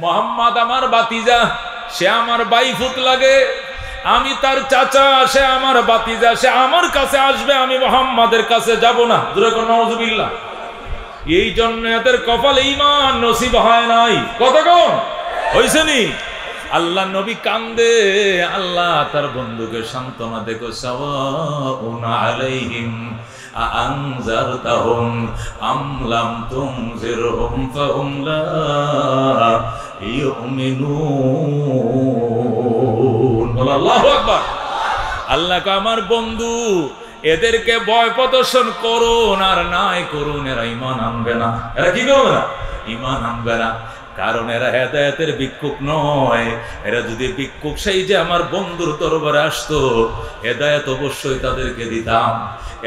মোহাম্মদ আমার ভাতিজা, সে আমার বাইফুত লাগে, আমি তার চাচা, সে আমার ভাতিজা, সে আমার কাছে আসবে, আমি মোহাম্মদের কাছে যাব না। নাউজুবিল্লাহ। এই জন্য এদের কপালে ঈমান নসিব হয় নাই। কতক্ষণ হইছে নি? আল্লাহ নবী কান্দে, আল্লাহ তার বন্ধুকে সান্ত্বনা দেখো, সাওয়াউন আলাইহিম আনজারতাহুম আম লাম তুনজিরহুম ফাহুম লা ইউমিনুন। আল্লাহু আকবার। আল্লাহ কা আমার বন্ধু, এদেরকে ভয় প্রদর্শন করুন আর নাই করুন, এরা ঈমান আনবে না। এরা কি করবে না? ঈমান আনবে না। কারণ এরা হেদায়েতের ভিক্ষুক নয়। এরা যদি ভিক্ষুক সেই যে আমার বন্ধুর দরবারে আসতো, হেদায়েত অবশ্যই তাদেরকে দিতাম।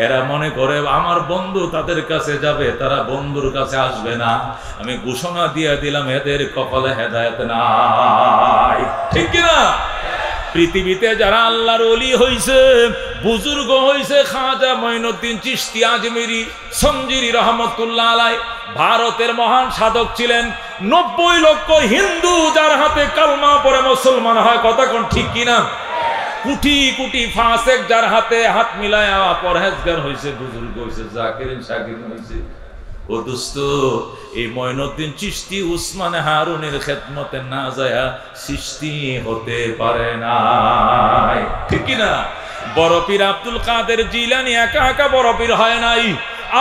এরা মনে করে আমার বন্ধু তাদের কাছে যাবে, তারা বন্ধুর কাছে আসবে না। আমি ঘোষণা দিয়ে দিলাম, এদের কপালে হেদায়েত নাই। ঠিক কিনা? পৃথিবীতে যারা আল্লাহর ওলি হইছে, বুজুর্গ হইছে, খাজা মঈনুদ্দিন চিশতি আজমিরি সঞ্জিরি রহমতুল্লাহ আলাই ভারতের মহান সাধক ছিলেন। 90 লক্ষ হিন্দু যার হাতে কালমা পড়ে মুসলমান হয়। কথা কোন ঠিক কিনা? কোটি কোটি ফাসেক যার হাতে হাত মিলায়া পরহেজগার হইছে, বুজুর্গ হইছে, জাকিরিন শাকিরিন হইছে। ও দোস্ত, এই মঈনুদ্দিন চিশতি উসমান হারুনের খেদমতে না যায়া সৃষ্টি হতে পারে না। ঠিক কিনা? বড় পীর আব্দুল কাদের জিলানী একা একা বড় পীর হয় নাই।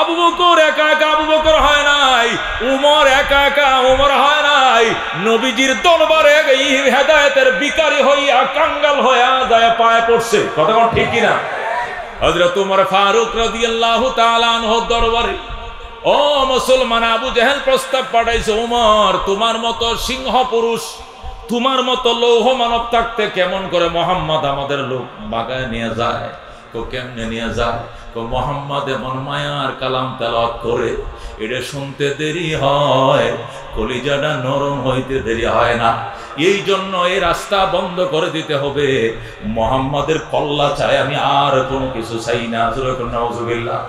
আবু বকর একা একা আবু বকর হয় নাই। উমর একা একা উমর হয় নাই। নবীজির দরবারে এই হেদায়েতের ভিখারি হইয়া কাঙ্গাল হইয়া যায় পায়ে পড়ছে। কথা কোন ঠিক কিনা? হযরত উমর ফারুক রাদিয়াল্লাহু তাআলা আনহুর দরবারে ও মুসলমান, আবু জেহেল প্রস্তাব পাঠাইছে, উমর তোমার মতো সিংহ পুরুষ, তোমার মতো লৌহ মানব থাকতে কেমন করে মোহাম্মদ আমাদের লোক বাগায় নিয়ে যায়? তো কেমনে নিয়ে যায়? তো মোহাম্মদ এমন মায়ার কালাম তেলাওয়াত করে, এটা শুনতে দেরি হয়, কলিজাটা নরম হইতে দেরি হয় না। এই জন্য এই রাস্তা বন্ধ করে দিতে হবে। মোহাম্মদের কল্লা চাই, আমি আর কোনো কিছু চাই না। নাউজুবিল্লাহ।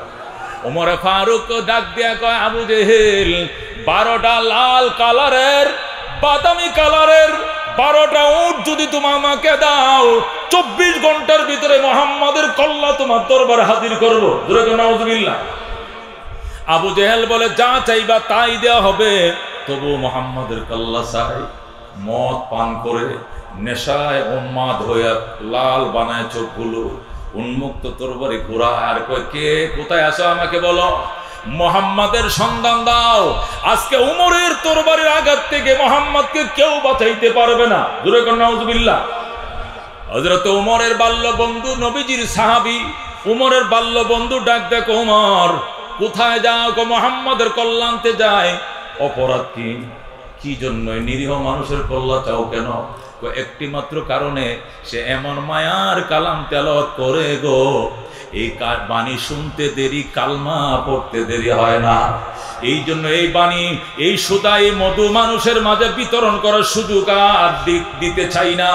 ওমর ফারুক ডাক দিয়া কয়, আবু জেহেল 12টা লাল কালারের বাদামি কালারের 12টা উট যদি তুমি আমাকে দাও, 24 ঘন্টার ভিতরে মোহাম্মদের কল্লা তোমার দরবারে হাজির করবো। নাউজুবিল্লাহ। আবু জেহেল বলে, যা চাইবা তাই দেওয়া হবে, তবু মোহাম্মদের কল্লা চাই। মদ পান করে নেশায় উন্মাদ হইয়া লাল বানায় চোখগুলো, উন্মুক্ত তরবারি ঘোরা আর কয়, কে কোথায় আসো আমাকে বলো, মোহাম্মদের সন্ধান দাও। আজকে উমরের তরবারির আঘাত থেকে মোহাম্মদকে কেউ বাঁচাইতে পারবে না। নাউজুবিল্লাহ। হযরত উমরের বাল্য বন্ধু, নবীজির সাহাবী উমরের বাল্য বন্ধু ডাক দেখো, উমর কোথায় যাও? গো মোহাম্মদের কল্যাণতে যায়। অপরাধ কি? কি জন্য নিরীহ মানুষের কল্যাণ চাও কেন? একটি মাত্র কারণে, সে এমন মায়ার কালাম তেলাওয়াত করে গো, এই বাণী শুনতে দেরি, কালমা পড়তে দেরি হয় না। এই জন্য এই বাণী, এই সুদা, এই মধু মানুষের মাঝে বিতরণ করার সুযোগ আর দিতে চাই না।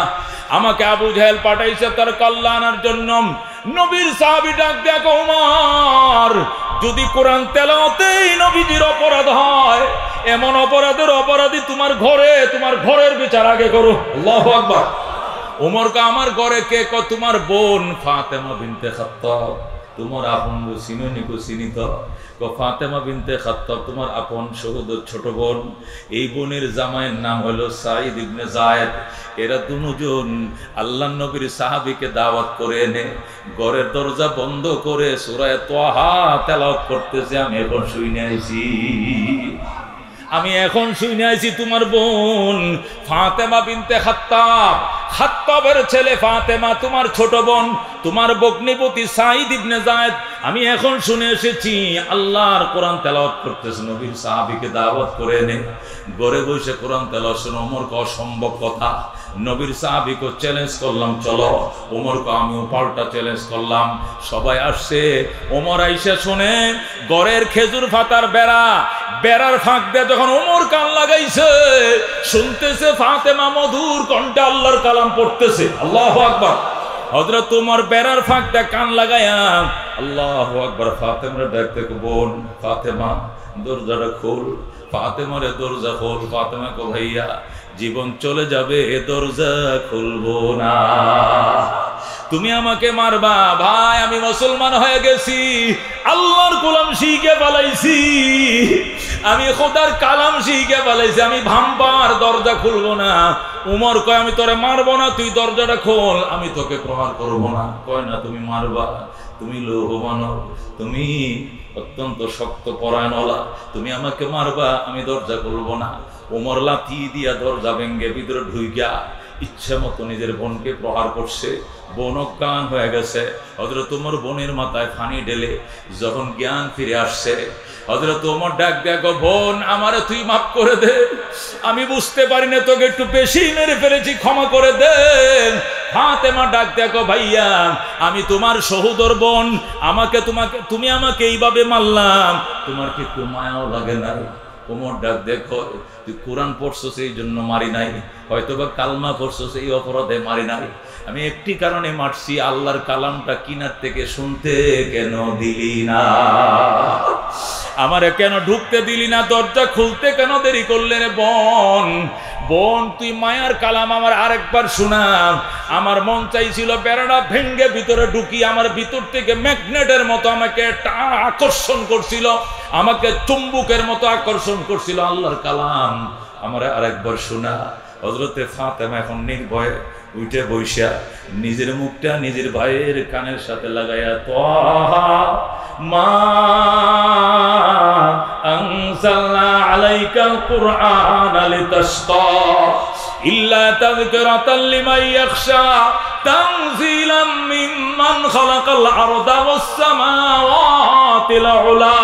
আমাকে আবু জেহেল পাঠাইছে তার কল্যাণের জন্য। নবীর সাহাবী ডাক দেখো, উমর যদি কোরআন তেলাওয়াতেই নবীজির অপরাধ হয়, এমন অপরাধের অপরাধী তোমার ঘরে, তোমার ঘরের বিচার আগে করো। আল্লাহু আকবার। উমর কা আমার ঘরে কে? ক তোমার বোন ফাতেমা বিনতে খাত্তাব। তোমার আপন চিনো নিকো চিনিত? ক ফাতেমা বিনতে খাত্তাব তোমার আপন সহোদর ছোট বোন। এই বোনের জামাইয়ের নাম হলো সাঈদ ইবনে যায়েদ। এরা দুজন আল্লাহর নবীর সাহাবীকে দাওয়াত করে এনে ঘরের দরজা বন্ধ করে সূরা তাহা তেলাওয়াত করতেছে। আমি এখন শুনে আইছি, আমি এখন শুনে আইছি তোমার বোন ফাতেমা বিনতে খাত্তাব, খাত্তাবের ছেলে ফাতেমা তোমার ছোট বোন, তোমার ভগ্নিপতি সাঈদ ইবনে যায়েদ। আমি এখন শুনে এসেছি আল্লাহর কোরআন তেলাওয়াত করতেছে। নবীর সাহাবীকে দাওয়াত করে এনে ঘরে বসে কোরআন তেলাওয়াত শুনে ওমরকে অসম্ভব কথা। নবীর সাহাবীকে চ্যালেঞ্জ করলাম, চলো। ওমরকে আমিও পাল্টা চ্যালেঞ্জ করলাম। সবাই আসছে। ওমর আইসা শুনে ঘরের খেজুর পাতার বেড়ার ফাঁক দিয়ে যখন ওমর কান লাগাইছে, শুনতেছে ফাতেমা মধুর কণ্ঠে আল্লাহর কালাম পড়তেছে। আল্লাহু আকবার। হযরত ওমর বেড়ার ফাঁক দিয়ে কান লাগাইয়া আল্লাহু আকবার ফাতেমার ডাক দেখো, বোন ফাতেমা দরজাটা খোল। ফাতেমারে দরজা খোল। ফাতেমা কো ভাইয়া জীবন চলে যাবে, দরজা খুলবো না। তুমি আমাকে মারবা ভাই, আমি মুসলমান হয়ে গেছি, আল্লাহর গোলাম শিখে পালাইছি, আমি খোদার কালাম শিখে পালাইছি, আমি ভাম্পার, দরজা খুলবো না। উমর কয় আমি তোরে মারবো না, তুই দরজাটা খোল, আমি তোকে প্রহার করবো না। কয় না, তুমি মারবা, তুমি লৌহ মানব, তুমি অত্যন্ত শক্ত পরায়ণওয়ালা, তুমি আমাকে মারবা, আমি দরজা খুলবো না। উমর লাথি দিয়া দরজা ভেঙ্গে ভিতরে ঢুইকা ইচ্ছা মতো নিজের বোনকে প্রহার করছে। বোন অজ্ঞান হয়ে গেছে। হযরত ওমর বোনের মাথায় পানি ঢেলে যখন জ্ঞান ফিরে আসছে, হযরত ওমর ডাক দেখো, বোন আমারে তুই মাফ করে দে, আমি বুঝতে পারি না, তোকে একটু বেশি মেরে ফেলেছি, ক্ষমা করে দেন। ফাতেমা ডাক দেখো, ভাইয়া আমি তোমার সহোদর বোন, তুমি আমাকে এইভাবে মারলাম, তোমার কি একটু মায়াও লাগে না? ওমর ডাক দেখো, তুই কোরআন পড়ছো সেই জন্য মারি নাই, হয়তোবা কালমা পড়ছো সেই অপরাধে মারি নাই, আমি একটি কারণে মারছি, আল্লাহর কালামটা কিনার থেকে শুনতে কেন দিলি না? আমারে কেন ঢুকতে দিলি না? দরজা খুলতে কেন দেরি করলেন? বোন বোন তুই মায়ার কালাম আমার আরেকবার শোনা। আমার মন চাইছিল বেড়াটা ভেঙ্গে ভিতরে ঢুকি, আমার ভিতর থেকে ম্যাগনেটের মতো আমাকে আকর্ষণ করছিল, আমাকে চুম্বকের মতো আকর্ষণ করছিল আল্লাহর কালাম, আমার আরেকবার শোনা। হযরতে ফাতেমা এখন নির্ভয়ে উঠে বইসা নিজের মুখটা নিজের ভাইয়ের কানের সাথে লাগাইয়া, তাহা মা আনজালনা আলাইকাল কুরআনা লিতাশকা ইল্লা তাযকিরাতাল লিমান ইয়াখশা তানজিলাম মিম্মান খালাকাল আরদা ওয়াস সামাওয়াতিল উলা।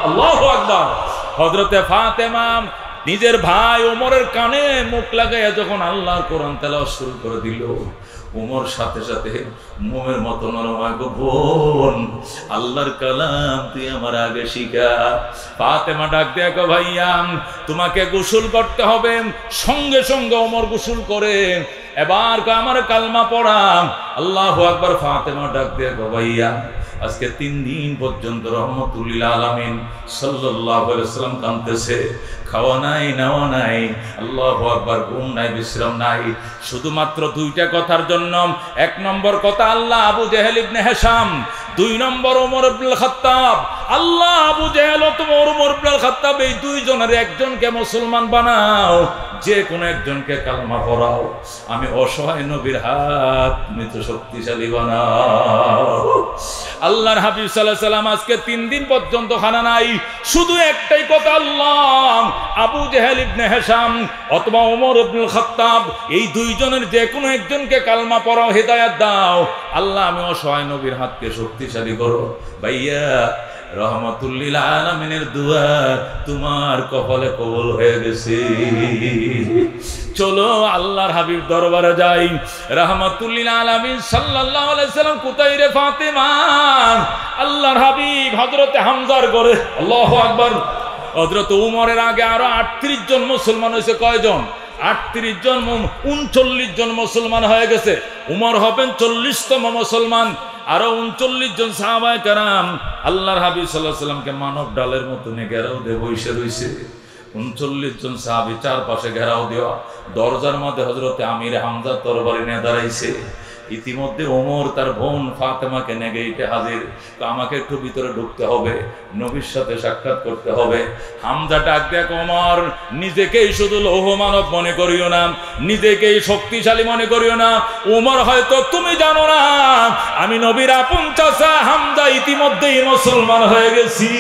আল্লাহু আকবার। হযরতে ফাতেমা নিজের ভাই ওমরের কানে মুখ লাগাইয়া যখন আল্লাহর কোরআন তেলাওয়াত শুরু করে দিল, ওমর সাথে সাথে মোমের মতো নরম হয়, বোন আল্লাহর কালাম তুই আমার আগে শিখা। ফাতেমা ডাক দেখো, ভাইয়া তোমাকে গোসল করতে হবে। সঙ্গে সঙ্গে ওমর গোসল করে এবার আমার কালমা পড়া। আল্লাহু আকবার। ফাতেমা ডাক দেখো, ভাইয়া আজকে 3 দিন পর্যন্ত রহমতুল্লিল আলামিন সাল্লাল্লাহু আলাইহি ওয়াসাল্লাম কাঁদতেছে, খাওয়া নাই, নেওয়া নাই, আল্লাহু আকবার, ঘুম নাই, বিশ্রাম নাই, শুধুমাত্র 2টা কথার জন্য। 1 নম্বর কথা আল্লাহ আবু জেহেল ইবনে হিশাম, 2 নম্বর ওমর ইবনুল খাত্তাব। আল্লাহ আবু জেহেল ও ওমর ইবনুল খাত্তাব, এই 2 জনের একজনকে মুসলমান বানাও, যে কোনো একজনকে কালমা পড়াও, আমি অসহায় নবীর হাত তুমি তো শক্তিশালী বানাও। আল্লাহর হাবিব সাল্লাল্লাহু আলাইহি ওয়াসাল্লাম আজকে 3 দিন পর্যন্ত খানা নাই, শুধু একটাই কথা, আল্লাহ আবু জেহেল ইবনে হিশাম অথবা ওমর ইবনুল খাত্তাব, এই 2 জনের যে কোনো একজনকে কালমা পড়াও, হেদায়েত দাও। আল্লাহ আমি অসহায় নবীর হাতকে শক্তিশালী করো। ভাইয়া রহমাতুল্লিল আলামিনের দোয়া তোমার কপালে কবুল হয়ে গেছে। চলো আল্লাহর হাবিব দরবারে যাই। রহমাতুল্লিল আলামিন সাল্লাল্লাহু আলাইহি সাল্লাম কোথায় রে ফাতেমা? আল্লাহর হাবিব হযরতে হামজার ঘরে। আল্লাহু আকবার। হযরত উমরের আগে আরো 38 জন মুসলমান হয়েছে। কয়জন? 38 জন, 39 জন মুসলমান হয়ে গেছে। উমর হবেন 40তম মুসলমান। আরো 39 জন সাহাবায়ে কেরাম আল্লাহর হাবিব সাল্লাল্লাহু আলাইহি সাল্লামকে মানব ডালের মতো ঘেরাও দিয়ে বসে রয়েছে। 39 জন সাহাবী চারপাশে ঘেরাও দেওয়া। দরজার মধ্যে হযরতে আমির হামজা তরবারি নিয়ে দাঁড়াইছে। ইতিমধ্যে ওমর তার বোন ফাতেমাকে নেগে ইটে হাজির। তো আমাকে একটু ভিতরে ঢুকতে হবে, নবীর সাথে সাক্ষাৎ করতে হবে। হামজা ডাক দেখ, ওমর নিজেকেই শুধু লৌহ মানব মনে করিও না, নিজেকেই শক্তিশালী মনে করিও না। ওমর হয়তো তুমি জানো না, আমি নবীর আপন চাচা হামজা ইতিমধ্যেই মুসলমান হয়ে গেছি।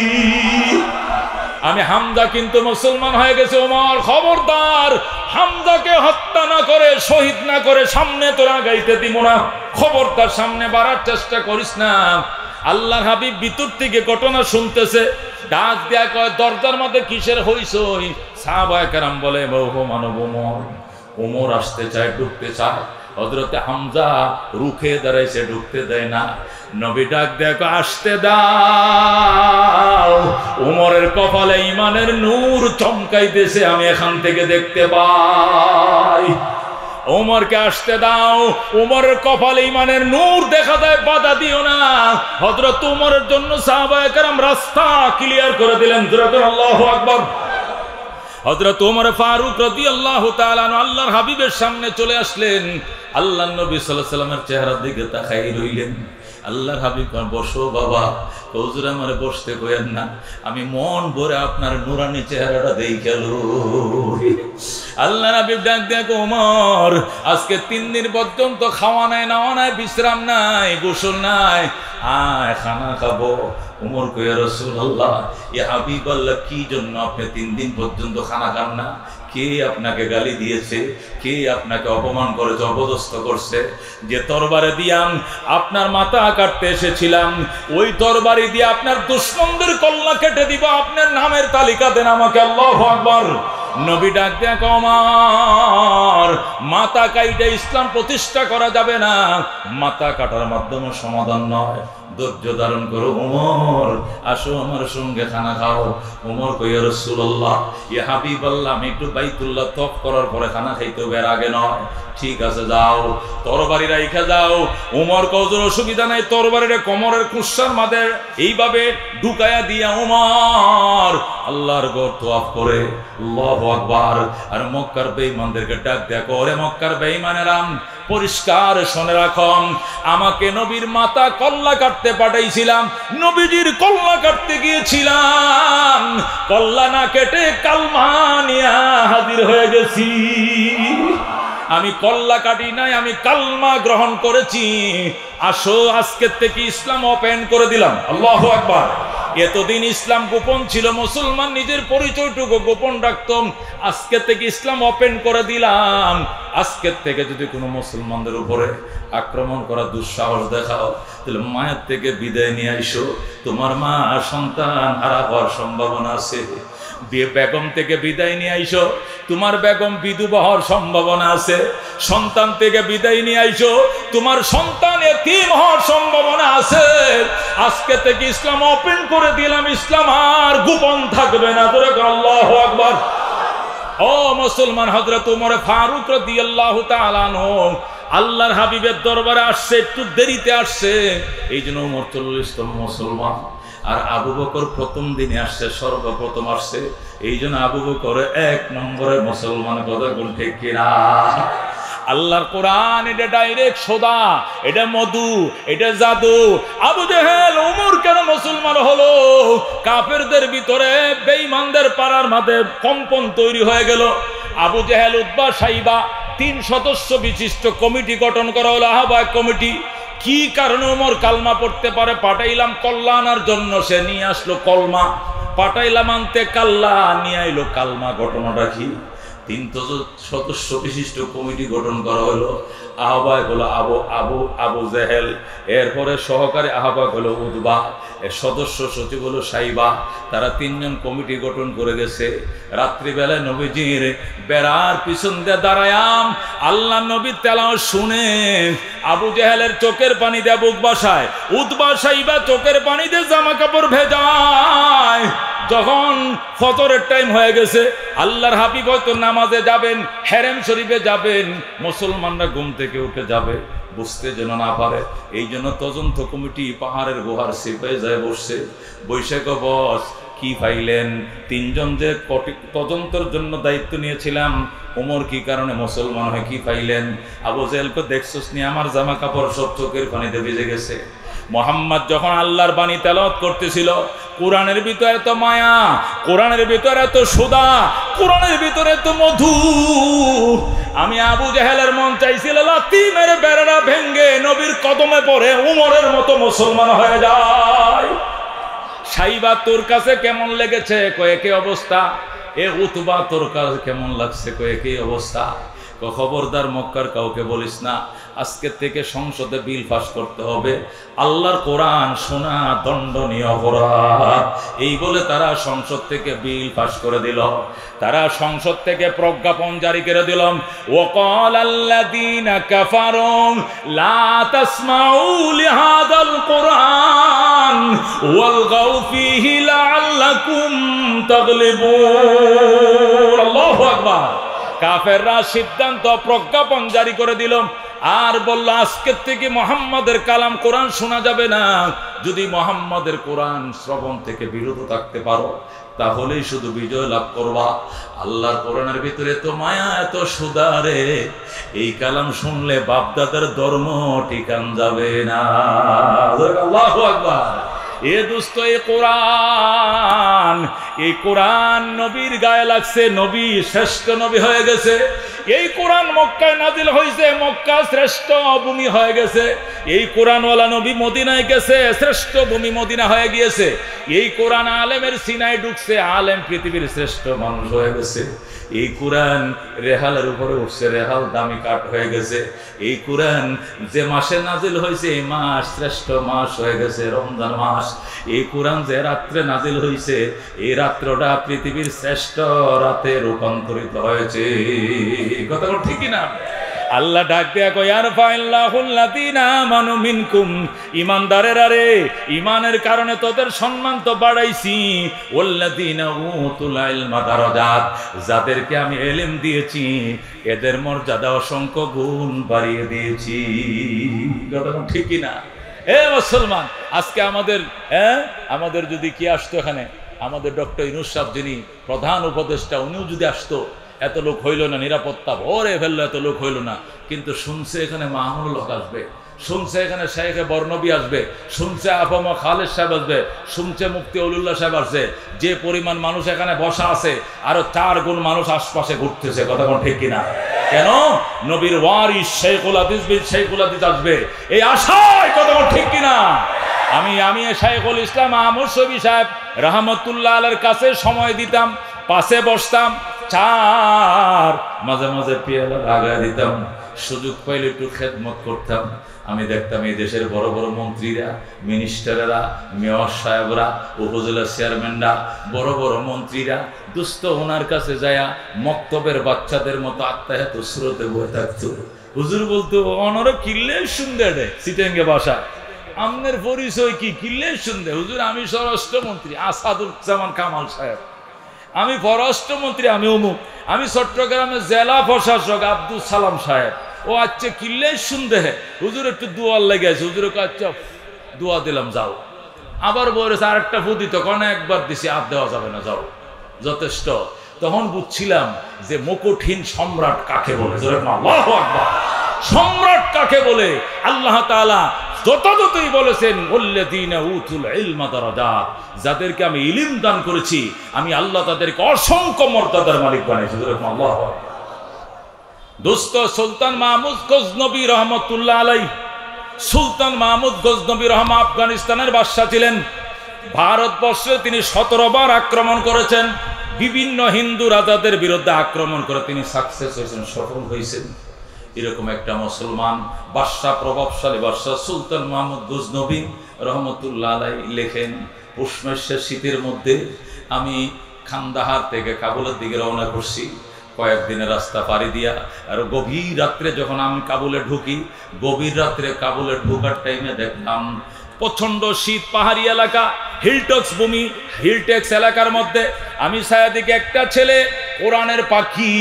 আমি হামজা কিন্তু মুসলমান হয়ে গেছে। ওমর খবরদার, হামজাকে হত্যা না করে, শহীদ না করে সামনে তোরা গাইতে দিব না। খবরদার সামনে বাড়ার চেষ্টা করিস না। আল্লাহর হাবিব ভিতর থেকে ঘটনা শুনতেছে, ডাক দেয়া কয়, দরজার মধ্যে কিসের হইছই? সাহাবায়ে কেরাম বলে, বহু মানব ওমর। ওমর আসতে চায়, ঢুকতে চায়, হযরতে হামজা রুখে দাঁড়াইছে, ঢুকতে দেয় না। নবী ডাক দেখ, আসতে দাও। ওমরের কপালে ঈমানের নূর চমকাইতেছে, আমি এখান থেকে দেখতে পাই। ওমরকে আসতে দাও। ওমরের কপালে ঈমানের নূর দেখা যায়, বাধা দিও না। হযরত ওমরের জন্য সাহাবায়ে কেরাম রাস্তা ক্লিয়ার করে দিলেন। আল্লাহু আকবার। হযরত ওমর ফারুক রাদিয়াল্লাহু তাআলা আল্লাহর হাবিবের সামনে চলে আসলেন। আল্লাহর নবী সাল্লাল্লাহু আলাইহি ওয়াসাল্লামের চেহারার দিকে তাকাই রইলেন। আল্লাহর হাবিব বসো বাবা। হুজুর আমারে বসতে কইেন না, আমি মন ভরে আপনার নুরানি চেহারাটা দেখে লই। আল্লাহর হাবিব ডাক দেয়া, ওমর আজকে 3 দিন পর্যন্ত খাওয়া নাই, নাওয়া নাই, বিশ্রাম নাই, গোসল নাই, আয় খানা খাবো। ওমর কইয়া, রাসূলুল্লাহ ইয়া হাবিবাল্লাহ, কি জন্য আপনি 3 দিন পর্যন্ত খানা খান না? কে আপনাকে গালি দিয়েছে? কে আপনাকে অপমান করেছে, অপদস্থ করছে? যে তরবারি দিয়ে আপনার মাথা কাটতে এসেছিলাম, ওই তরবারি দিয়ে আপনার দুশমনদের কল্লা কেটে দিব। আপনার নামের তালিকা দেন আমাকে। আল্লাহু আকবার। নবী ডাক দেয়া, ওমর মাথা কাইটে ইসলাম প্রতিষ্ঠা করা যাবে না, মাথা কাটার মাধ্যমে সমাধান নয়। ধৈর্য ধারণ করো ওমর, আসো আমার সঙ্গে খানা খাও। ওমর কইয়া, রাসূলুল্লাহ ইয়া হাবিবাল্লাহ, আমি একটু বাইতুল্লাহ তওয়াফ করার পরে খানা খাইতে হবে, এর আগে নয়। ঠিক আছে যাও, তরবারি রাইখা যাও। ওমর কওজোর অসুবিধা নাই, তরবারিটা কোমরের কুশার মাঝে এইভাবে ঢুকায়া দিয়া ওমর আল্লাহর ঘর তওয়াফ করে। আল্লাহু আকবার। আর মক্কার বেঈমানদেরকে ডাক দেয়া, করে মক্কার বেঈমানেরা পরিষ্কার শুনে রাখো, আমাকে নবীর মাথা কল্লা কাটতে পাঠাইছিলাম, নবীজির কল্লা কাটতে গিয়েছিলাম, কল্লা না কেটে কালমা নিয়ে হাজির হয়ে গেছি। আমি কল্লা কাটি নাই, আমি কালমা গ্রহণ করেছি। আসো আজকের থেকে ইসলাম ওপেন করে দিলাম। আল্লাহু আকবার। এতদিন ইসলাম গোপন ছিল, মুসলমান নিজের পরিচয়টুকু গোপন রাখতাম, আজকে থেকে ইসলাম ওপেন করে দিলাম। আজকের থেকে যদি কোনো মুসলমানদের উপরে আক্রমণ করার দুঃসাহস দেখাও, তাহলে মায়ের থেকে বিদায় নিয়ে আইসো। তোমার মা সন্তান হারা হওয়ার সম্ভাবনা আছে। বেগম থেকে বিদায় নিয়ে আইসো, তোমার বেগম বিধবা হওয়ার সম্ভাবনা আছে। সন্তান থেকে বিদায় নিয়ে আইসো, তোমার সন্তান এতিম হওয়ার সম্ভাবনা আছে। আজকে থেকে ইসলাম ওপেন করে দিলাম, ইসলাম আর গোপন থাকবে না। আল্লাহু আকবার। ও মুসলমান, হযরত ওমর ফারুক রাদিয়াল্লাহু তাআলা আনহু আল্লাহর হাবিবের দরবারে আসছে, একটু দেরিতে আসছে, এই জন্য ওমর 40তম মুসলমান। আর আবু বকর প্রথম দিনে আসছে, সর্বপ্রথম আসছে, এই জন্য আবু বকর 1 নম্বরে মুসলমান। কথা কোন ঠিক কিনা? আল্লাহর কোরআন এটা ডাইরেক্ট সোদা, এটা মধু, এটা জাদু। আবু জেহেল ওমর কেন মুসলমান হলো? কাফেরদের ভিতরে বেঈমানদের পাড়ার মাঝে কম্পন তৈরি হয়ে গেল। আবু জেহেল, উতবা, সাইবা 3 সদস্য বিশিষ্ট কমিটি গঠন করা হলো, আহ্বায়ক কমিটি। কি কারণে ওমর কালমা পড়তে পারে? পাঠাইলাম কল্লা আনার জন্য, সে নিয়ে আসলো কলমা। পাঠাইলাম আনতে কাল্লা, নিয়ে আইলো কালমা। ঘটনাটা কি? 3 সদস্য বিশিষ্ট কমিটি গঠন করা হলো। আহ্বায়ক হলো আবু জেহেল, এরপরে সহকারী আহ্বায়ক হলো উতবা, এর সদস্য সচিব হলো সাইবা। তারা 3 জন কমিটি গঠন করে গেছে। রাত্রিবেলায় নবীজির বেড়ার পিছন দিয়ে দাঁড়ায়াম, আল্লাহ নবী তেলাওয়াত শুনে আবু জেহেলের চোখের পানি দিয়ে বুক বাসায়, উতবা সাইবা চোখের পানি দিয়ে জামা কাপড় ভেজায়। যখন ফজরের টাইম হয়ে গেছে, আল্লাহর হাবিব হয়তো নামাজে যাবেন, হেরেম শরীফে যাবেন, মুসলমানরা ঘুম থেকে উঠে যাবে, বুঝতে যেন না পারে। এই জন্য তদন্ত কমিটি পাহাড়ের গুহার সিপাই যায় বসছে। বৈশাখ বস কি পাইলেন? 3 জন যে তদন্তের জন্য দায়িত্ব নিয়েছিলাম, ওমর কি কারণে মুসলমান হয়, কি পাইলেন? আবু জেহেলকে দেখছস নি, আমার জামা কাপড় সব চোখের পানিতে ভিজে গেছে। মোহাম্মদ যখন আল্লাহর বাণী তেলাওয়াত করতেছিল, কোরআনের ভিতরে এত মায়া, কোরআনের ভিতরে এত সুদা, কোরআনের ভিতরে এত মধু, আমি আবু জেহেলের মন চাইছিল লাথি মেরে বেড়াটা ভেঙ্গে নবীর কদমে পড়ে উমরের মতো মুসলমান হয়ে যায়। সাইবা, তোর কাছে কেমন লেগেছে? কয়ে কি অবস্থা? এ উতবা, তোর কাছে কেমন লাগছে? কয়ে কি অবস্থা? খবরদার মক্কার কাউকে বলিস না, আজকে থেকে সংসদে বিল পাস করতে হবে, আল্লাহর কোরআন শোনা দণ্ডনীয় অপরাধ। এই বলে তারা সংসদ থেকে বিল পাস করে দিল। তারা সংসদ থেকে প্রজ্ঞাপন জারি করে দিল, ওয়াকাল আল্লাযীনা কাফারু লা তাসমাউ লিহাদাল কোরআন ওয়ালগাউ ফীহি লাআল্লাকুম তাগলিবুন। আল্লাহু আকবার। কাফেররা সিদ্ধান্ত, প্রজ্ঞাপন জারি করে দিল, আর বলল আজকের থেকে মুহাম্মাদের কালাম কোরআন শোনা যাবে না। যদি মুহাম্মাদের কোরআন শ্রবণ থেকে বিরত থাকতে পারো, তাহলেই শুধু বিজয় লাভ করবা। আল্লাহর কোরআনের ভিতরে তো মায়া এত সুদারে, এই কালাম শুনলে বাপদাদার ধর্ম ঠিকান যাবে না। আল্লাহু আকবার। এ দোস্ত, এই কোরআন নবীর গায়ে লাগছে, নবী শ্রেষ্ঠ নবী হয়ে গেছে। এই কোরআন মক্কায় নাজিল হয়েছে, মক্কা শ্রেষ্ঠ ভূমি হয়ে গেছে। এই কোরআনওয়ালা নবী মদিনায় গেছে, শ্রেষ্ঠ ভূমি মদিনা হয়ে গিয়েছে। এই কোরআন আলেমের সিনায় ঢুকছে, আলেম পৃথিবীর শ্রেষ্ঠ মানুষ হয়ে গেছে। এই কোরআন রেহালের উপরে উঠছে, রেহাল দামি কাঠ হয়ে গেছে। এই কোরআন যে মাসে নাজিল হয়েছে, এই মাস শ্রেষ্ঠ মাস হয়ে গেছে, রমজান মাস। এই কোরআন যে রাত্রে নাজিল হয়েছে, এই রাত্রটা পৃথিবীর শ্রেষ্ঠ রাতে রূপান্তরিত হয়েছে। কথা ঠিক না? আল্লাহ ডাক দেয়া কয়, ইয়ারফাইল্লাহুল্লাযীনা আমানু মিনকুম, ঈমানদারেরা রে, ঈমানের কারণে তোদের সম্মান তো বাড়াইছি। ওয়াল্লাযীনা উতুল ইলমা দারাজাত, যাদেরকে আমি ইলম দিয়েছি এদের মর্যাদা অসংখ্য গুণ বাড়িয়ে দিয়েছি। কথা ঠিক না? এ মুসলমান, আজকে আমাদের যদি কি আসতো এখানে, আমাদের ডক্টর ইউনূস সাহেব যিনি প্রধান উপদেষ্টা, উনিও যদি আসতো, এত লোক হইল না, নিরাপত্তা ভরে ফেললো, এত লোক হইল না। কিন্তু শুনছে এখানে মাহমুদুল হক আসবে, শুনছে এখানে শেখে বর্ণবী আসবে, শুনছে আফামা খালেদ সাহেব আসবে, শুনছে মুফতি অলিউল্লাহ সাহেব আসছে। যে পরিমাণ মানুষ এখানে বসা আছে, আরো 4 গুণ মানুষ আশপাশে ঘুরতেছে। কথা কোন ঠিক কিনা? কেন? নবীর ওয়ারিস শেখুল হাদিস বিন শেখুল হাদিস আসবে, এই আশায়। কথা কোন ঠিক কিনা? আমি শাইখুল ইসলাম আহমদ শফী সাহেব রাহমাতুল্লাহ আলাইহির কাছে সময় দিতাম, পাশে বসতাম, মাঝে মাঝে পেয়ালা লাগায় দিতাম, সুযোগ পাইলে একটু খেদমত করতাম। আমি দেখতাম এই দেশের বড় বড় মন্ত্রীরা, মিনিস্টারেরা, মেয়র সাহেবরা, উপজেলা চেয়ারম্যানরা, বড় বড় মন্ত্রীরা দুস্থ ওনার কাছে যায়া মক্তবের বাচ্চাদের মতো আত্মায়াত স্রোতে বয়ে থাকতো। হুজুর বলতো, অনর কিল্লে শুনতে দে, সিটেঙ্গে বাসা, আমনের পরিচয় কি? কিল্লে শুনতে। হুজুর, আমি স্বরাষ্ট্রমন্ত্রী আসাদুজ্জামান কামাল সাহেব, আমি পররাষ্ট্রমন্ত্রী, আমি অমুক, আমি চট্টগ্রামের জেলা প্রশাসক আব্দুল সালাম সাহেব। ও আচ্ছা, কিল্লে শুনতে হে হুজুর, একটু দোয়ার লেগে আছে। হুজুর আচ্ছা, দোয়া দিলাম, যাও। আবার বলেছে আরেকটা ফুদি, তখন একবার দিছি, আর দেওয়া যাবে না, যাও, যথেষ্ট। তখন বুঝছিলাম যে মুকুটহীন সম্রাট কাকে বলে। আল্লাহু আকবার। সম্রাট কাকে বলে? আল্লাহ তাআলা যথাযথই বলেছেন, ওয়াল্লাযীনা উতুল ইলমা দারাজাত, যাদেরকে আমি ইলম দান করেছি, আমি আল্লাহ তাদেরকে অসংখ্য মর্যাদার মালিক বানিয়েছি। আল্লাহু আকবার। দোস্ত, সুলতান মাহমুদ গজনবী রহমতুল্লাহ আলাইহি, সুলতান মাহমুদ গজনবী রহমা আফগানিস্তানের বাদশা ছিলেন। ভারতবর্ষে তিনি 17 বার আক্রমণ করেছেন। বিভিন্ন হিন্দু রাজাদের বিরুদ্ধে আক্রমণ করে তিনি সাকসেস হয়েছেন, সফল হয়েছেন। এরকম একটা মুসলমান বাদশা, প্রভাবশালী বাদশা সুলতান মাহমুদ গজনবী রহমতুল্লাহ আলাইহি লেখেন, পৌষ মাসের শীতের মধ্যে আমি খান্দাহার থেকে কাবুলের দিকে রওনা করছি। কয়েকদিনের রাস্তা পাড়ি দিয়া, আর গভীর রাত্রে যখন আমি কাবুলে ঢুকি, গভীর রাত্রে কাবুলে ঢোকার টাইমে দেখলাম প্রচন্ড শীত, পাহাড়ি এলাকা, হিলটক্স ভূমি, হিলটেক্স এলাকার মধ্যে আমি ছায়া দিকে একটা ছেলে কোরআনের পাখি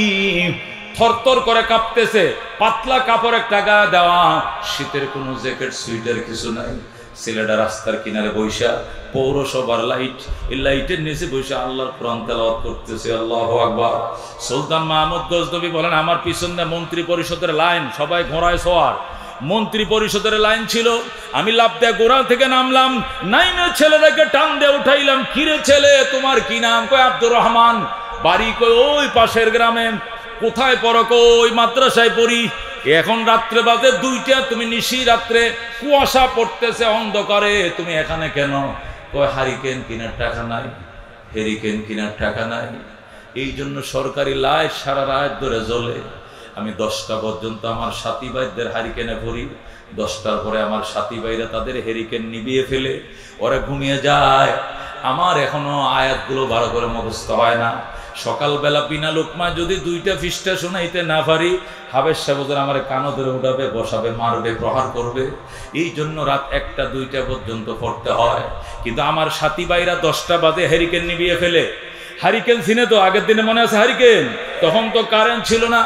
থরথর করে কাঁপতেছে, পাতলা কাপড় একটা গায়ে দেওয়া, শীতের কোনো জ্যাকেট সুইটার কিছু নাই। ছেলেটা রাস্তার কিনারে বৈশা, পৌরসভার লাইট, এই লাইটের নিচে বৈশা আল্লাহর কোরআন তেলাওয়াত করতেছে। আল্লাহু আকবার। সুলতান মাহমুদ গজনবী বলেন, আমার পিছনে মন্ত্রী পরিষদের লাইন, সবাই ঘোড়ায় সওয়ার, মন্ত্রী পরিষদের লাইন ছিল। আমি লাফ দিয়ে গোড়া থেকে নামলাম, নাইমে ছেলেটাকে টান দিয়ে উঠাইলাম। কিরে ছেলে, তোমার কি নাম? কয় আব্দুর রহমান। বাড়ি? কই ওই পাশের গ্রামে। কোথায় পড়ো? কই মাদ্রাসায় পড়ি। এখন রাত্রে বাজে 2টা, তুমি নিশি রাত্রে, কুয়াশা পড়তেছে, অন্ধকারে তুমি এখানে কেন? কয় হারিকেন কেনার টাকা নাই, হেরিকেন কেনার টাকা নাই, এই জন্য সরকারি লাইট সারা রাত ধরে জ্বলে। আমি 10টা পর্যন্ত আমার সাথী ভাইদের হারিকেনে পড়ি, 10টার পরে আমার সাথী ভাইরা তাদের হেরিকেন নিভিয়ে ফেলে, ওরা ঘুমিয়ে যায়। আমার এখনো আয়াতগুলো ভালো করে মুখস্থ হয় না। সকালবেলা বিনা লোকমা যদি 2টা পৃষ্ঠা শোনাইতে না পারি, হাবেশ সাহেবদের আমার কানো ধরে উঠাবে, বসাবে, মারবে, প্রহার করবে। এই জন্য রাত 1টা 2টা পর্যন্ত পড়তে হয়। কিন্তু আমার সাথী ভাইরা 10টা বাজে হেরিকেন নিভিয়ে ফেলে। হারিকেন চিনে তো? আগের দিনে মনে আছে হারিকেন? তখন তো কারেন্ট ছিল না।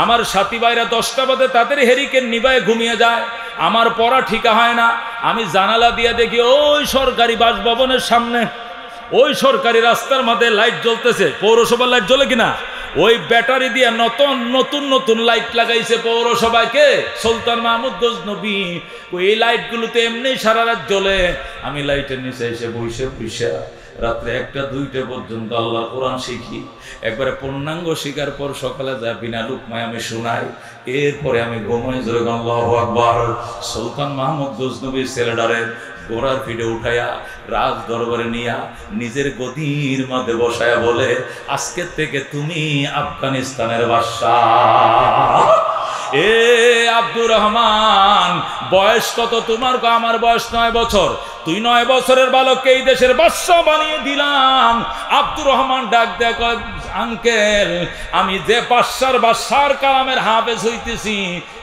আমার সাথী ভাইরা 10টা বাজে তাদের হেরিকেন নিভায় ঘুমিয়ে যায়। আমার পড়া ঠিকা হয় না। আমি জানালা দিয়ে দেখি ওই সরকারি বাসভবনের সামনে ওই সরকারি রাস্তার মধ্যে লাইট জ্বলতেছে, পৌরসভার লাইট জ্বলে কিনা, ওই ব্যাটারি দিয়ে নতুন নতুন নতুন লাইট লাগাইছে পৌরসভাকে সুলতান মাহমুদ গজনবী। ওই লাইটগুলোতে এমনি সারা রাত জ্বলে। আমি লাইটের নিচে এসে বসে বসে রাত্রে 1টা 2টা পর্যন্ত আল্লাহ কোরআন শিখি। একবারে পূর্ণাঙ্গ শিকার পর সকালে যা বিনা লুকমায় আমি শোনাই, এরপরে আমি ঘুমাই। জোরে আল্লাহু আকবার। সুলতান মাহমুদ গজনবী ছেলেটারে ঘোড়ার পিঠে উঠাইয়া রাজ দরবারে নিয়া নিজের গদির মধ্যে বসায়া বলে, আজকের থেকে তুমি আফগানিস্তানের বাদশাহ। এ আব্দুর রহমান, বয়স কত তোমার? আমার বয়স 9 বছর। তুই 9 বছরের বালককে এই দেশের বাদশা বানিয়ে দিলাম। আব্দুর রহমান ডাক দেখ, আঙ্কেল আমি যে বাদশার কালামের হাফেজ হইতেছি,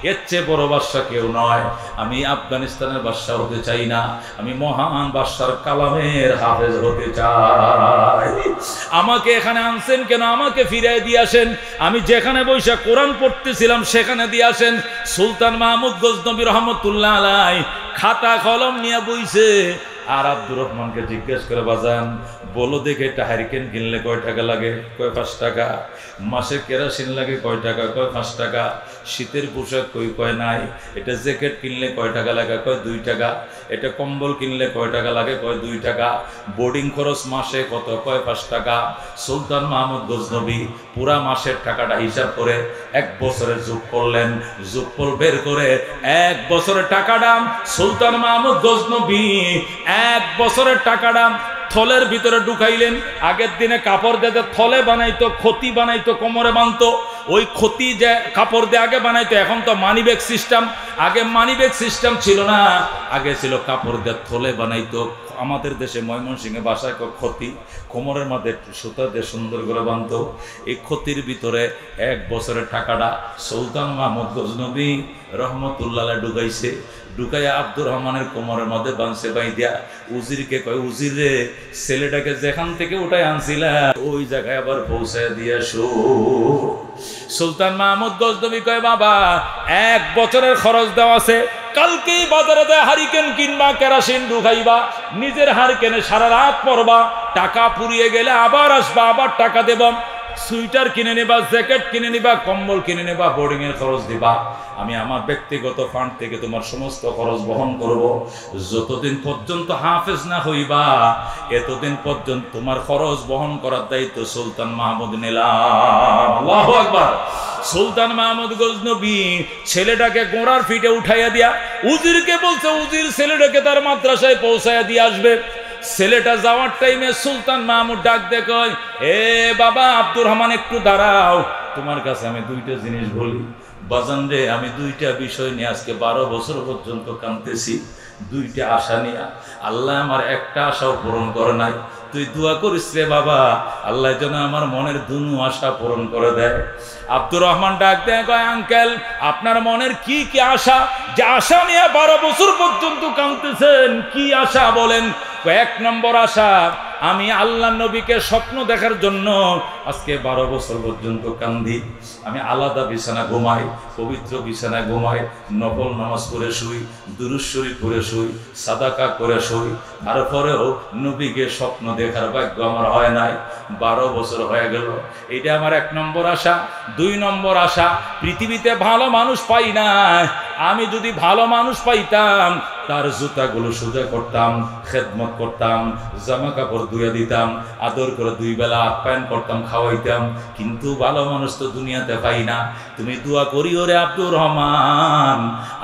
এর চেয়ে বড় বাদশা কেউ নয়। আমি আফগানিস্তানের বাদশা হতে চাই না, আমি মহান বাদশার কালামের হাফেজ হতে চাই। আমাকে এখানে আনছেন কেন? আমাকে ফিরিয়ে দিয়ে আসেন। আমি যেখানে বসে কোরআন পড়তেছিলাম সেখানে দিয়ে আসেন। সুলতান মাহমুদ গজনবী রহমতুল্লাহ আলাইহি খাতা কলম নিয়ে বইছে। আর আব্দুর রহমানকে জিজ্ঞেস করে, বাজান বলো দেখে, একটা হারিকেন কিনলে কয় টাকা লাগে? কয় 5 টাকা। মাসে কেরাসিন লাগে কয় টাকা? কয় 5 টাকা। শীতের পোশাক কয় নাই। এটা জ্যাকেট কিনলে কয় টাকা লাগে? কয় 2 টাকা। এটা কম্বল কিনলে কয় টাকা লাগে? কয় 2 টাকা। বোর্ডিং খরচ মাসে কত? কয় 5 টাকা। সুলতান মাহমুদ গজনবী পুরা মাসের টাকাটা হিসাব করে 1 বছরের যোগ করলেন। যোগফল বের করে 1 বছরের টাকাটা সুলতান মাহমুদ গজনবী 1 বছরের টাকাটা থলের ভিতরে ঢুকাইলেন। আগের দিনে কাপড় দিয়ে থলে বানাইতো, ক্ষতি বানাইতো, কোমরে বানতো। ওই ক্ষতি যে কাপড় দিয়ে আগে বানাইতো, এখন তো মানিব্যাগ সিস্টেম। আগে মানিব্যাগ সিস্টেম ছিল না, আগে ছিল কাপড় দিয়ে থলে বানাইতো। আমাদের দেশে ময়মনসিংহে বাসায় ক্ষতি, কোমরের মধ্যে সুতা দিয়ে সুন্দর করে বানতো। এই ক্ষতির ভিতরে 1 বছরের টাকাটা সুলতান মাহমুদ গজনবী রহমতুল্লাহ ঢুকাইছে। ঢুকাইয়া আব্দুর রহমানের কোমরের মধ্যে বাঁধছে। বাইদিয়া উজিরকে কয়, উজির রে, ছেলেটাকে যেখান থেকে উঠাই আনছিলা ওই জায়গায় আবার পৌঁছায় দিয়ে আসো। সুলতান মাহমুদ গজনবী কয়, বাবা 1 বছরের খরচ দেওয়া আছে, কালকেই বাজারে দেয় হারিকেন কিনবা, কেরাসিন ঢুকাইবা, নিজের হারিকেনে সারা রাত পড়বা, টাকা পুড়িয়ে গেলে আবার আসবা, আবার টাকা দেবা। সুইটার কিনে নিবা, জ্যাকেট কিনে নিবা, কম্বল কিনে নিবা, বোর্ডিং এর খরচ দিবা। আমি আমার ব্যক্তিগত ফান্ড থেকে তোমার সমস্ত খরচ বহন করব। যতদিন পর্যন্ত হাফেজ না হইবা, এতদিন পর্যন্ত তোমার খরচ বহন করার দায়িত্ব সুলতান মাহমুদ নিলাম। আল্লাহু আকবার। সুলতান মাহমুদ গজনবী ছেলেটাকে গোড়ার ফিটে উঠাইয়া দিয়া উজিরকে বলছে, উজির ছেলেটাকে তার মাদ্রাসায় পৌঁছাইয়া দিয়ে আসবে। ছেলেটা যাওয়ার টাইমে সুলতান মাহমুদ ডাক দিয়ে কয়, এ বাবা আব্দুর রহমান, একটু দাঁড়াও, তোমার কাছে আমি 2টা জিনিস বলি। বাজান রে, আমি 2টা বিষয় নিয়ে আজকে 12 বছর পর্যন্ত কাঁদতেছি, 2টা আশা নিয়ে। আল্লাহ আমার একটা আশাও পূরণ করে নাই। তুই দোয়া করিস রে বাবা, আল্লাহ যেন আমার মনের 2 আশা পূরণ করে দেয়। আব্দুর রহমান ডাক দেয়, কয়, আঙ্কেল আপনার মনের কি কি আশা, যে আশা নিয়ে 12 বছর পর্যন্ত কাঁদতেছেন, কি আশা বলেন? 1 নম্বর আশা, আমি আল্লাহ নবীকে স্বপ্ন দেখার জন্য আজকে 12 বছর পর্যন্ত কান্দি। আমি আলাদা বিছানা ঘুমাই, পবিত্র বিছানায় ঘুমাই, নফল নামাজ পড়ে শুই, দুরূদ শরীফ পড়ে শুই, সাদাকা করে শুই, তারপরেও নবীকে স্বপ্ন দেখার ভাগ্য আমার হয় নাই। 12 বছর হয়ে গেল। এটা আমার 1 নম্বর আশা। 2 নম্বর আশা, পৃথিবীতে ভালো মানুষ পাই না, আমি যদি ভালো মানুষ পাইতাম তার জুতাগুলো সোজা করতাম, খেদমত করতাম, জামা কাপড় ধুয়ে দিতাম, আদর করে 2 বেলা আপ্যায়ন করতাম, খাওয়াইতাম। কিন্তু ভালো মানুষ তো দুনিয়াতে পাই না। তুমি দোয়া করিও রে আব্দুর রহমান,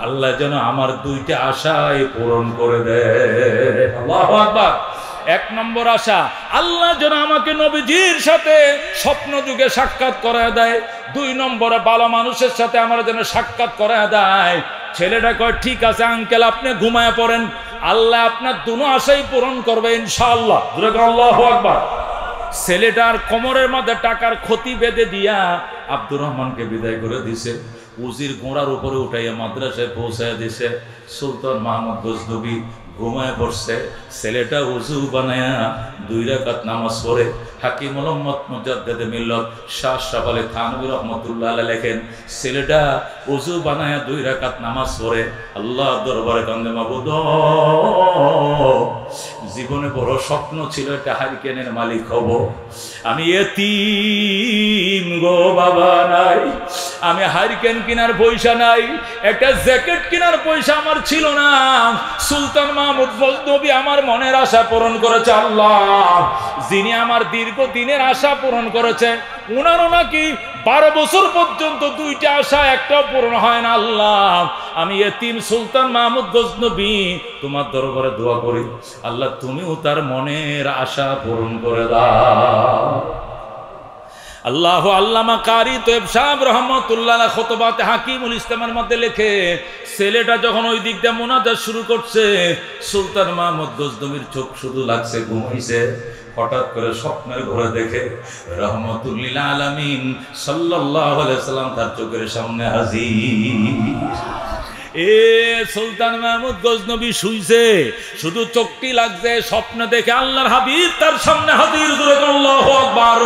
আল্লাহ যেন আমার 2টা আশাই পূরণ করে দেয়। আল্লাহু আকবার। 1 নম্বর আশা, আল্লাহ যেন আমাকে নবীজির সাথে স্বপ্ন যুগে সাক্ষাৎ করায় দেয়। 2 নম্বরে ভালো মানুষের সাথে আমার যেন সাক্ষাৎ করায় দেয়। ছেলেটা কয়, ঠিক আছে আঙ্কেল, আপনি ঘুমায় পড়েন, আল্লাহ আপনার 2 আশাই পূরণ করবে ইনশাআল্লাহ। আল্লাহু আকবার। ছেলেটার কোমরের মধ্যে টাকার ক্ষতি বেঁধে দিয়া আব্দুর রহমানকে বিদায় করে দিছে। উজির ঘোড়ার উপরে উঠাইয়া মাদ্রাসায় পৌঁছাইয়া দিছে। সুলতান মাহমুদ গজনবী ঘুমায় পড়ছে। ছেলেটা উজু বানায়া 2 রাকাত নামাজ পড়ে হাকিমুল উম্মত মুজাদ্দিদে মিল্লাত শাহ আশরাফ আলী থানভী রাহমাতুল্লাহ আলাইহি লেখেন, ছেলেটা ওযু বানায়া 2 রাকাত নামাজ পড়ে আল্লাহর দরবারে কান্দে, মাবুদ জীবনে বড় স্বপ্ন ছিল একটা হারিকেনের মালিক হব, আমি এতিম গো বাবা নাই, আমি হারিকেন কেনার পয়সা নাই, একটা জ্যাকেট কেনার পয়সা আমার ছিল না। সুলতান মাহমুদ গজনবী আমার মনের আশা পূরণ করেছে আল্লাহ, যিনি আমার দীর্ঘদিনের আশা পূরণ করেছে, ওনারও নাকি 12 বছর পর্যন্ত 2টা আশা একটাও পূরণ হয় না। আল্লাহ আমি এতিম সুলতান মাহমুদ গজনবী তোমার দরবারে দোয়া করি, আল্লাহ তুমিও তার মনের আশা পূরণ করে দাও। আল্লাহ আল্লামা কারি তৈয়ব সাহেব রহমতুল্লাহ খুতবাতে হাকিমুল ইসলামের মধ্যে লেখে, ছেলেটা যখন ওই দিক দিয়ে মুনাজাত শুরু করছে, সুলতান মাহমুদ গজনবীর চোখ শুধু লাগছে ঘুমাইছে, হঠাৎ করে স্বপ্নের ঘরে দেখে রহমতুল লিল আলামিন সাল্লাল্লাহু আলাইহি সাল্লাম তার চোখের সামনে হাজির। সুলতান মাহমুদ গজনবী শুইছে, শুধু চোখটি লাগছে, স্বপ্ন দেখে আল্লাহর হাবিব তার সামনে হাজির। আল্লাহু আকবার।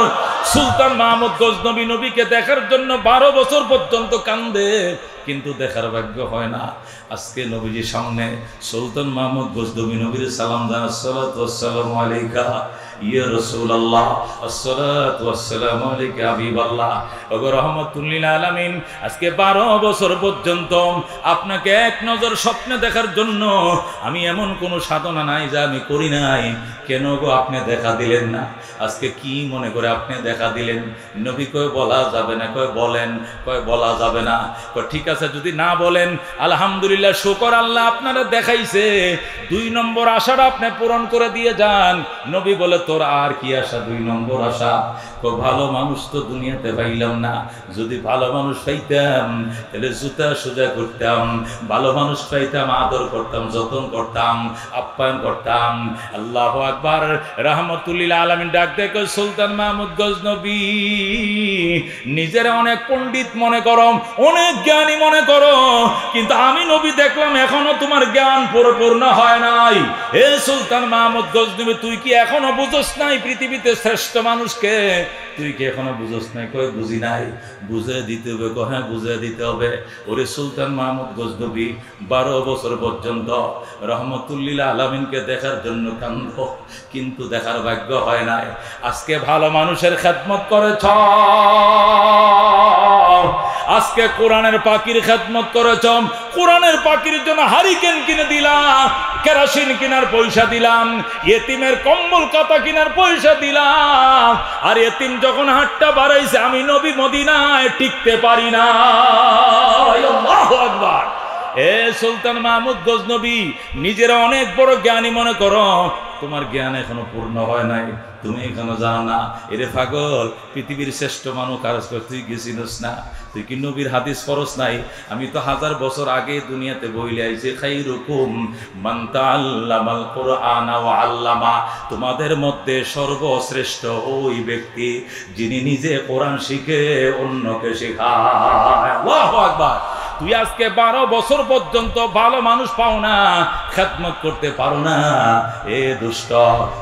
সুলতান মাহমুদ গজনবী নবীকে দেখার জন্য 12 বছর পর্যন্ত কান্দে, কিন্তু দেখার ভাগ্য হয় না। আজকে নবীজির সামনে সুলতান মাহমুদ গজনবী নবীর সালাম জানায়, আসসালাতু ওয়াসসালামু আলাইকা ইয়া রাসূলুল্লাহ, আসসালাতু ওয়াসসালামু আলাইকা হাবিবাল্লাহ। ওগো রাহমাতুল লিল আলামিন, আজকে 12 বছর পর্যন্ত আপনাকে এক নজর স্বপ্নে দেখার জন্য আমি এমন কোন সাধনা নাই যা আমি করি নাই, কেন গো আপনি দেখা দিলেন না? আজকে কি মনে করে আপনি দেখা দিলেন? নবী কয় বলা যাবে না, কয় বলেন, কয় বলা যাবে না, কয় ঠিক আছে যদি না বলেন আলহামদুলিল্লাহ, শুকর আল্লাহ আপনারা দেখাইছে, 2 নম্বর আশাটা আপনি পূরণ করে দিয়ে যান। নবী বলে তোর আর কি আশা? 2 নম্বর আশা? কয় ভালো মানুষ তো দুনিয়াতে পাইলাম না, যদি ভালো মানুষ পাইতাম তাহলে জুতা সোজা করতাম, ভালো মানুষ পাইতাম আদর করতাম, যত্ন করতাম, আপ্যায়ন করতাম। আল্লাহু আকবার। রাহমাতুল লিল আলামিন ডাক দেখো, সুলতান মাহমুদ গজনবী নিজের অনেক পণ্ডিত মনে করো, অনেক জ্ঞানী মনে করো, কিন্তু আমি নবী দেখলাম এখনো তোমার জ্ঞান পরিপূর্ণ হয় নাই। এ সুলতান মাহমুদ গজনবী, তুই কি এখনো বুঝোস নাই পৃথিবীতে শ্রেষ্ঠ মানুষকে? তুই কি এখনো বুঝোস নাই? কয় বুঝি নাই। বুঝে দিতে হবে? কয় হ্যাঁ বুঝে দিতে হবে। ওরে সুলতান মাহমুদ গজনবী 12 বছর পর্যন্ত রহমতুল লিল আলামিনকে দেখার জন্য কান্দ, কিন্তু দেখার ভাগ্য হয় নাই। আজকে ভালো মানুষের খেদমত করেছ, আজকে কোরআনের পাখির খেদমত করেছ, কোরআনের পাখির জন্য হারিকেন কিনে দিলাম, কেরোসিন কেনার পয়সা দিলাম, এতিমের কম্বল কাতা কেনার পয়সা দিলাম, আর এতিম যখন হাতটা বাড়াইছে আমি নবী মদিনায় টিকতে পারি না। আল্লাহু আকবার। এ সুলতান মাহমুদ গজনবী নিজেরা অনেক বড় জ্ঞানী মনে করো, তোমার জ্ঞান এখনো পূর্ণ হয় নাই, তুমি এখনো জানো না। এরে পাগল, পৃথিবীর শ্রেষ্ঠ মানুষ কাজ করে তুই গেছিস না? তুই কি নবীর হাদিস পড়স নাই? আমি তো 1000 বছর আগে দুনিয়াতে বইলে আইছি, খাইরুকুম মান তাআল্লামাল কুরআনা ওয়া আল্লামা, তোমাদের মধ্যে সর্বশ্রেষ্ঠ ওই ব্যক্তি যিনি নিজে কোরআন শিখে অন্যকে শেখায়। আল্লাহু আকবার। তুই আজকে 12 বছর পর্যন্ত ভালো মানুষ পাও না, খেদমত করতে পারো না, এ দুষ্ট,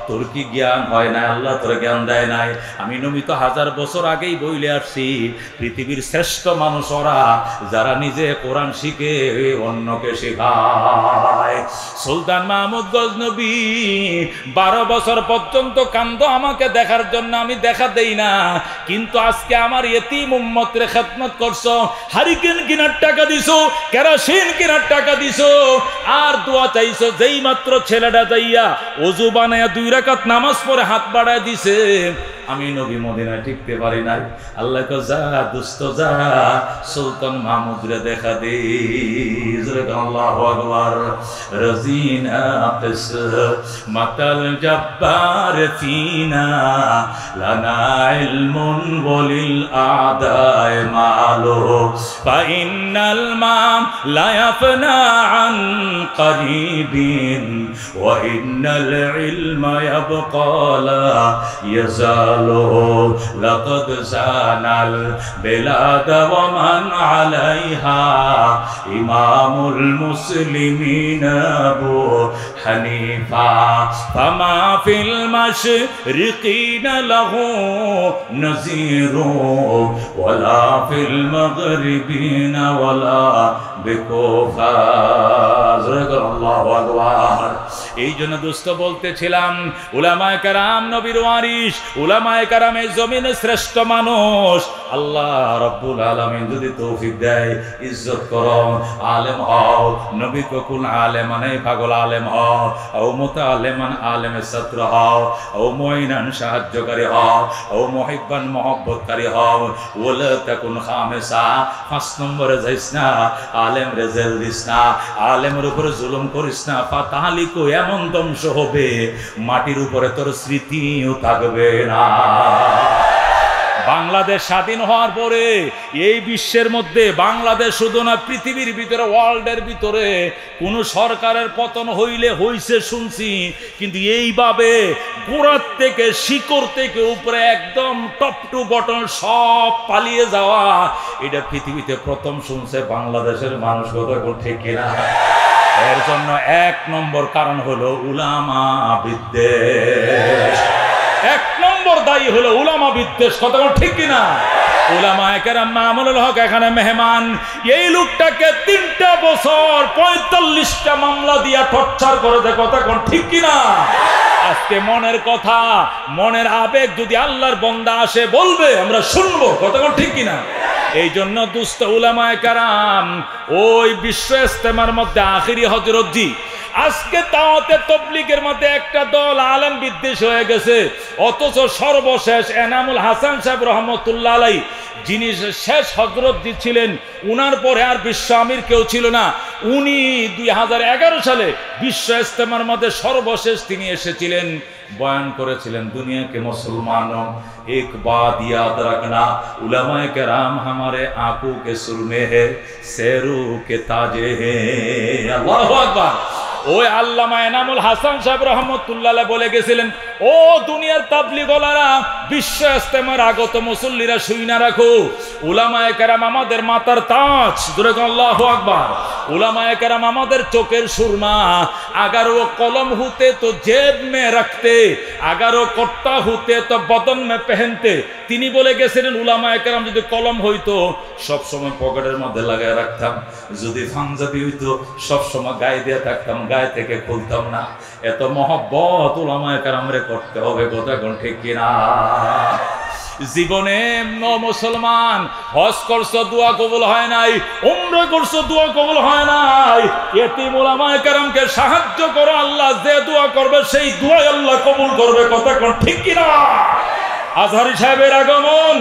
তোর কি জ্ঞান হয় না? আল্লাহ তোর জ্ঞান দেয় নাই। আমি নবী তো 1000 বছর আগেই বইলে আসছি, পৃথিবীর শ্রেষ্ঠ মানুষ ওরা যারা নিজে কোরআন শিখে অন্যকে শেখায়। সুলতান মাহমুদ গজনবী 12 বছর পর্যন্ত কান্দ আমাকে দেখার জন্য, আমি দেখা দেই না, কিন্তু আজকে আমার এতিম উম্মতের খেদমত করছো, হারিকেন কেনার টাকা দিছো, কেরোসিন কেনার টাকা দিছো, আর দোয়া চাইছো। যেই মাত্র ছেলেটা যাইয়া ওযু বানায়া 2 রাকাত নামাজ পড়ে হাত বাড়ায় দিছে, আমি নবী মদিনায় টিকতে পারি নাই। আল্লাহ কো যা দুষ্ট যা, সুলতান মাহমুদ রে দেখা দে। আল্লাহু আকবার। রাজিনা কিস মাতাল জব্বার ফিনা, লানা ইলমুন ওয়ালিল আদায় মালু, ফা ইন্নাল মাম লা ইয়াফনা আন করিবিন, ওয়া ইন্নাল ইলমা ইয়াবকা লা ইয়াজাল। لقد زان البلاد ومن عليها ইমামুল মুসলিমিন আবু হানিফা ফামা ফিল মাশরিকিন লাহু নযীরু ওয়ালা ফিল মাগরিবিন ওয়ালা বিকুফা। আল্লাহু আকবার। এই জন্য দোস্ত বলতেছিলাম উলামায়ে কেরাম নবীর ওয়ারিস, উলামায়ে কেরাম এই জমিনের শ্রেষ্ঠ মানুষ। আল্লাহ রাব্বুল আলামিন যদি তৌফিক দেয়, ইজ্জত করো, আলেম হও, নবী কুল আলেমান এই পাগল আলেম হও, ও মুতাআল্লিমান আলেমের ছাত্র হও, ও মুইনান সাহায্যকারী হও, ও মুহিব্বান মহব্বতকারী হও। ওয়ালা তাকুন খামিসা, 5 নম্বরে যাইস না, আলেম রেজেল দিস না, আলেমের উপরে জুলুম করিস না। ফাতাহলিকু, এমন ধ্বংস হবে মাটির উপরে তোর স্মৃতিও থাকবে না। বাংলাদেশ স্বাধীন হওয়ার পরে এই বিশ্বের মধ্যে বাংলাদেশ শুধু না, পৃথিবীর ভিতরে, ওয়ার্ল্ডের ভিতরে কোন সরকারের পতন হইলে হইছে শুনছি, কিন্তু এইভাবে গোড়ার থেকে শিকড় থেকে উপরে একদম টপ টু বটন সব পালিয়ে যাওয়া, এটা পৃথিবীতে প্রথম শুনছে বাংলাদেশের মানুষ। কথা ঠিক কিনা? এর জন্য 1 নম্বর কারণ হলো উলামা বিদ্বেষ। 1 নম্বর দায়ী হলো উলামা বিদ্বেষ। কথা ঠিক কিনা? উলামায়ে কেরাম মামুনুল হক এখানে মেহমান। এই লোকটাকে 3টা বছর 45টা মামলা দিয়া টর্চার করে দেয়। কথা ঠিক কিনা? আজকে মনের কথা, মনের আবেগ যদি আল্লাহর বান্দা আসে বলবে, আমরা শুনবো। কথা ঠিক কিনা? এই জন্য দুস্থ উলামায়ে কেরাম ওই বিশ্ব ইজতেমার মধ্যে আখিরি হযরত জি, আজকে দাওয়াতে তাবলীগের মধ্যে একটা দল আলেম বিদ্বেষ হয়ে গেছে, অথচ সর্বশেষ এনামুল হাসান সাহেব রহমতুল্লাহ আলাইহি, যিনি শেষ হযরত জি ছিলেন, উনার পরে আর বিশ্ব আমির কেউ ছিল না। উনি 2011 সালে বিশ্ব ইজতেমার মধ্যে সর্বশেষ তিনি এসেছিলেন, বয়ান করেছিলেন, দুনিয়াকে মুসলমানों एक बात याद रखना, उलमाए कराम हमारे आंखों के सुरमे है, सैरू के ताजे हैं। अल्लाहु अकबर। ওই আল্লামা এনামুল হাসান সাহেব রহমতুল্লাহ আলাইহি বলে গেছিলেন, ও দুনিয়ার তাবলীগওয়ালারা, বিশ্ব ইজতেমার আগত মুসল্লিরা শুইনা রাখো, উলামায়ে কেরাম আমাদের মাথার তাজ। জোরে আল্লাহু আকবার। उलमाए करम हमारे चोखेर सुरमा, अगर वो कलम होते तो जेब में रखते, अगर वो कट्टा होते तो बदन में पहनते। তিনি বলে গেছিলেন উলামায়ে কেরাম যদি কলম হইতো সব সময় পকেটের মধ্যে লাগায় রাখতাম, যদি পাঞ্জাবি হইতো সব সময় গায়ে দিয়ে থাকতাম, গায়ে থেকে খুলতাম না। এত মহব্বত উলামায়ে কেরামরে করতে হবে। কথা কোন ঠিক কিনা? জীবনে মুসলমান হজ করছো, দোয়া কবুল হয় নাই, উমরা করছো, দোয়া কবুল হয় নাই। এতিম উলামায়ে কেরামকে সাহায্য করো, আল্লাহ যে দোয়া করবে সেই দোয়া আল্লাহ কবুল করবে। কথা কোন ঠিক কিনা? আজহারী সাহেবের আগমন